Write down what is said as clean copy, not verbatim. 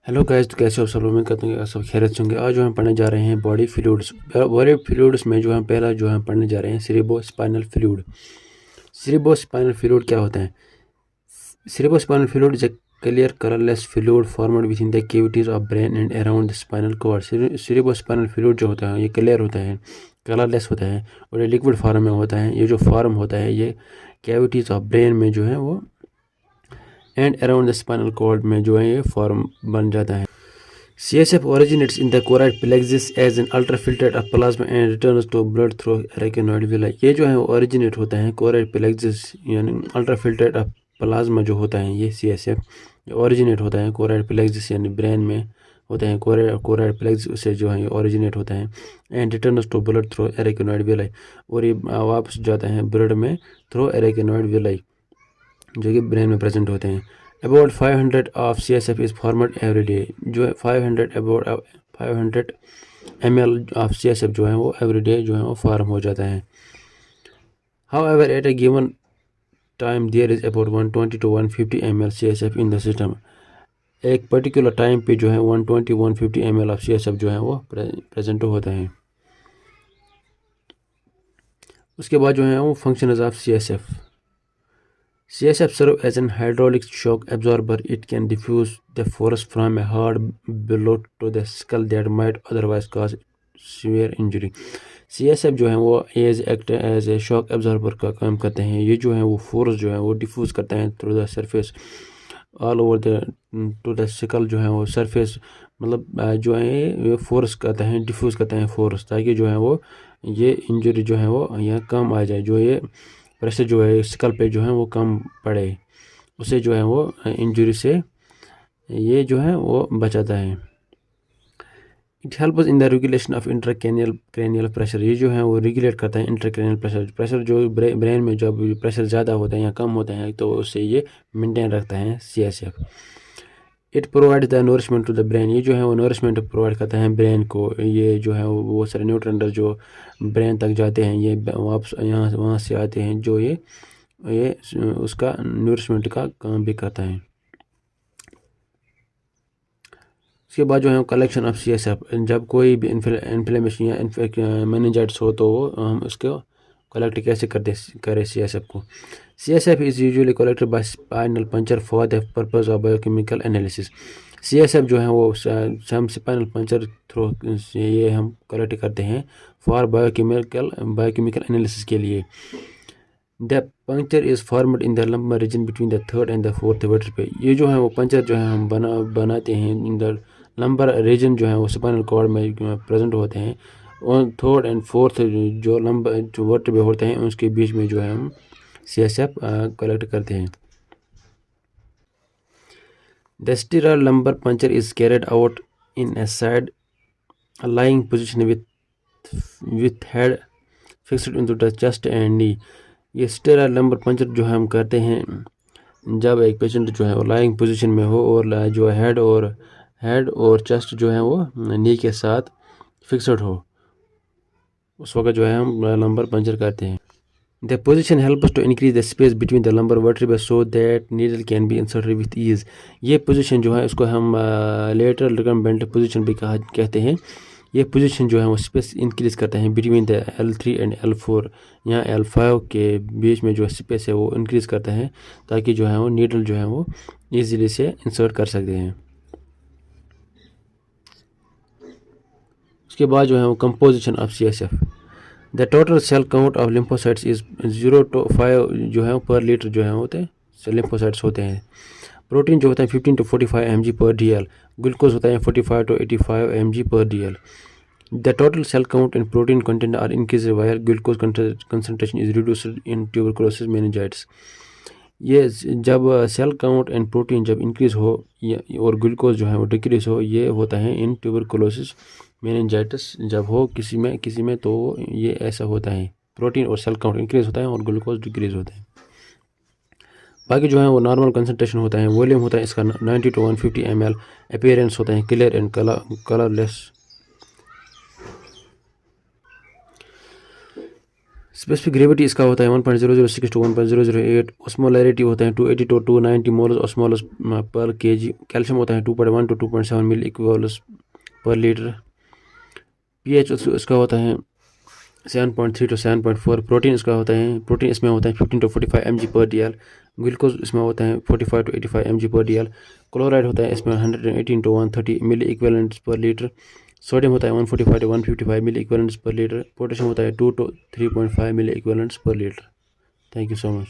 Hello guys, तो कैसे हो सब? उम्मीद करते हैं कि आप सब खैरियत से होंगे। आज जो हम पढ़ने जा रहे हैं बॉडी फ्लूइड्स। बॉडी फ्लूइड्स में जो हम पहला जो हम पढ़ने जा रहे हैं सेरेब्रोस्पाइनल फ्लूइड। सेरेब्रोस्पाइनल फ्लूइड क्या होता है? Cerebrospinal fluid is a clear colorless fluid formed within the cavities of brain and around the spinal cord। cerebrospinal fluid जो होता है ये क्लियर होता है, कलरलेस होता है और ये लिक्विड फॉर्म में होता है। ये जो फॉर्म होता है ये कैविटीज ऑफ ब्रेन में जो है वो and around the spinal cord में जो है ये फॉर्म बन जाता है। CSF originates in the choroid plexus as an ultrafiltrate of plasma and returns to blood through arachnoid villi। ये जो है वो ओरिजिनेट होता है choroid plexus यानी अल्ट्राफिल्ट्रेट ऑफ प्लाज्मा जो होता है ये CSF ओरिजिनेट होता है choroid plexus यानी ब्रेन में होता है। choroid plexus से जो है ओरिजिनेट होता है and returns to blood through arachnoid villi और ये वापस जाता है ब्लड में थ्रू arachnoid villi जो कि ब्रेन में प्रेजेंट होते हैं। About 500 of CSF is formed every day। जो है 500 ml of CSF जो है वो every day जो है वो फॉर्म हो जाता है। However, at a given time there is about 120 to 150 ml CSF in the system। एक पर्टिकुलर टाइम पे जो है 120-150 ml of CSF जो है वो प्रेजेंट होता है। उसके बाद जो है वो functions of CSF। CSF serves as an hydraulic shock absorber। It can diffuse the force from a hard blow to the skull that might otherwise cause severe injury। CSF जो है वो act as a shock absorber का काम करते हैं। ये जो है वो फोर्स जो है वो डिफ्यूज़ करते हैं through the surface all over the two the skull जो है वो सरफेस मतलब जो है ये फोर्स करते हैं, डिफ्यूज़ करते हैं फोर्स, ताकि जो है वो ये इंजरी जो है वो यहाँ कम आ जाए। जो ये प्रेशर जो है स्कल पे जो है वो कम पड़े, उसे जो है वो इंजरी से ये जो है वो बचाता है। It helps in the regulation of intracranial pressure. ये जो है वो रेगुलेट करता है इंट्राक्रैनियल प्रेशर जो ब्रेन में जब प्रेशर ज़्यादा होता है या कम होता है तो उससे ये मेंटेन रखता है CSF। It provide the nourishment to the brain. ये जो है वो नोरिशमेंट प्रोवाइड करता है ब्रेन को। ये जो है वो बहुत सारे न्यूट्रिएंट जो ब्रेन तक जाते हैं ये वापस यहाँ वहाँ से आते हैं, जो ये उसका नोरिशमेंट का काम भी करता है। उसके बाद जो है कलेक्शन ऑफ CSF। जब कोई भी इन्फ्लेमेशन या मेनिंजाइटिस हो तो हम उसको कलेक्ट कैसे करें CSF को। CSF is usually collected by spinal puncture for the purpose of biochemical analysis. CSF जो है वो हम स्पाइनल पंचर थ्रू ये हम कलेक्ट करते हैं फॉर बायोकेमिकल एनालिसिस के लिए। The puncture is formed in the lumbar region between the third and the fourth vertebrae. ये जो है वो पंचर जो है हम बनाते हैं इन द लंबर रीजन जो है वो स्पाइनल कॉर्ड में प्रेजेंट होते हैं और थर्ड एंड फोर्थ जो लंबर जो वर्टेब्रे होते हैं उसके बीच में जो है हम CSF कलेक्ट करते हैं। The sterile lumbar puncture is carried out in a side lying position with head fixed into the chest and knee. ये स्टीरल लंबर पंचर जो हम करते हैं जब एक पेशेंट जो है वो लाइंग पोजीशन में हो और जो हेड और चेस्ट जो है वो नी के साथ फिक्स्ड हो, उस वक्त जो है हम लंबर पंचर करते हैं। The position helps to increase the space between the lumbar vertebrae so that needle can be inserted with ease. ये पोजीशन जो है उसको हम लेटरल रिकम्बेंट पोजीशन भी कहते हैं। ये पोजीशन जो है वो स्पेस इंक्रीज करता है between the L3 and L4। यहाँ L5 के बीच में जो स्पेस है वो इंक्रीज करता है ताकि जो है वो नीडल जो है वो ईजिली से इंसर्ट कर सकते हैं। उसके बाद जो है वो composition of CSF। The total cell count of lymphocytes is 0 to 5 जो है पर लीटर जो है होते हैं लिम्फोसाइट्स होते हैं। प्रोटीन जो होता है 15 to 45 mg per dl। Glucose होता है 45 to 85 mg per dl। The total cell count and protein content are increase whereas glucose concentration is reduced in tuberculosis meningitis. ये जब सेल काउंट एंड प्रोटीन जब increase हो और glucose जो है वो डिक्रीज हो, ये होता है इन ट्यूबरकुलोसिस मेनिंजाइटिस जब हो किसी में तो ये ऐसा होता है। प्रोटीन और सेल काउंट इंक्रीज होता है और ग्लूकोज डिक्रीज होता है। बाकी जो है वो नॉर्मल कंसंट्रेशन होता है। वॉल्यूम होता है इसका 90 to 150 ml। अपीयरेंस होता है clear and colourless. Specific gravity इसका होता है 1.006 to 1.008। ऑस्मोलैरिटी होता है 280 to 290 मोल्स ऑस्मोलस पर केजी। कैल्शियम होता है 2.1 to 2.7 मिली इक्विवोल्स पर लीटर। पीएच इसका होता है 7.3 to 7.4। प्रोटीन इसका होता है इसमें होता है 15 to 45 mg/dl। ग्लूकोज इसमें होता है 45 to 85 mg/dl। क्लोराइड होता है इसमें 118 to 130 मिली इक्विवेलेंट्स पर लीटर। सोडियम होता है 145 to 155 मिली इक्विवेलेंट्स पर लीटर। पोटेशियम होता है 2 to 3.5 मिली इक्विवेलेंट्स पर litre. Thank you so much.